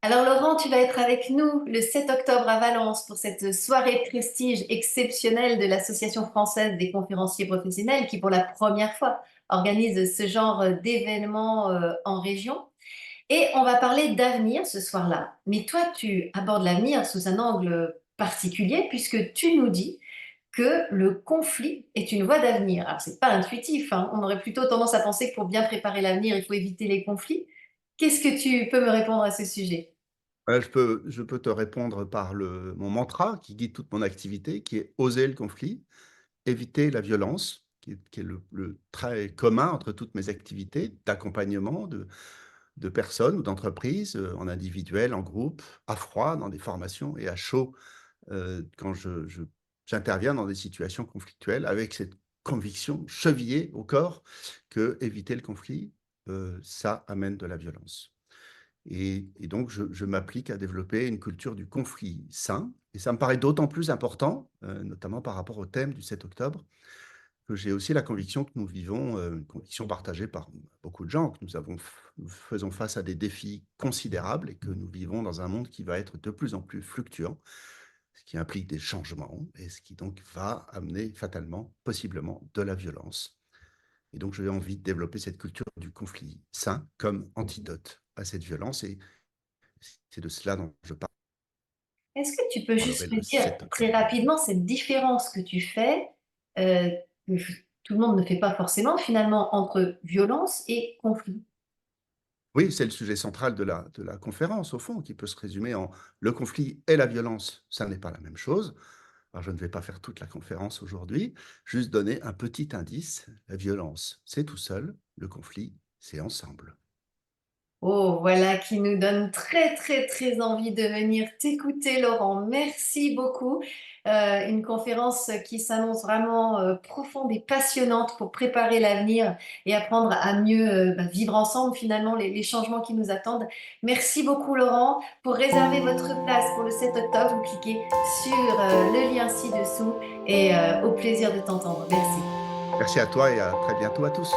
Alors Laurent, tu vas être avec nous le 7 octobre à Valence pour cette soirée prestige exceptionnelle de l'Association française des conférenciers professionnels qui pour la première fois organise ce genre d'événement en région. Et on va parler d'avenir ce soir-là. Mais toi, tu abordes l'avenir sous un angle particulier puisque tu nous dis que le conflit est une voie d'avenir. Alors c'est pas intuitif, hein. On aurait plutôt tendance à penser que pour bien préparer l'avenir, il faut éviter les conflits. Qu'est-ce que tu peux me répondre à ce sujet? Je peux te répondre par mon mantra qui guide toute mon activité, qui est oser le conflit, éviter la violence, qui est le trait commun entre toutes mes activités d'accompagnement de personnes ou d'entreprises, en individuel, en groupe, à froid dans des formations et à chaud quand j'interviens dans des situations conflictuelles avec cette conviction chevillée au corps que éviter le conflit, ça amène de la violence. Et donc, je m'applique à développer une culture du conflit sain. Et ça me paraît d'autant plus important, notamment par rapport au thème du 7 octobre, que j'ai aussi la conviction que nous vivons, une conviction partagée par beaucoup de gens, que nous faisons face à des défis considérables et que nous vivons dans un monde qui va être de plus en plus fluctuant, ce qui implique des changements et ce qui donc va amener fatalement, possiblement, de la violence. Et donc, j'ai envie de développer cette culture du conflit sain comme antidote à cette violence. Et c'est de cela dont je Est-ce que tu peux parlerai juste me le dire 7 très octobre. rapidement cette différence que tu fais, euh, tout le monde ne fait pas forcément finalement entre violence et conflit? Oui, c'est le sujet central de la conférence, au fond, qui peut se résumer en le conflit et la violence, ça n'est pas la même chose. Alors, je ne vais pas faire toute la conférence aujourd'hui, juste donner un petit indice. La violence, c'est tout seul, le conflit, c'est ensemble. Oh, voilà qui nous donne très, très, très envie de venir t'écouter, Laurent. Merci beaucoup. Une conférence qui s'annonce vraiment profonde et passionnante pour préparer l'avenir et apprendre à mieux vivre ensemble finalement les changements qui nous attendent. Merci beaucoup, Laurent. Pour réserver votre place pour le 7 octobre, vous cliquez sur le lien ci-dessous et au plaisir de t'entendre. Merci. Merci à toi et à très bientôt à tous.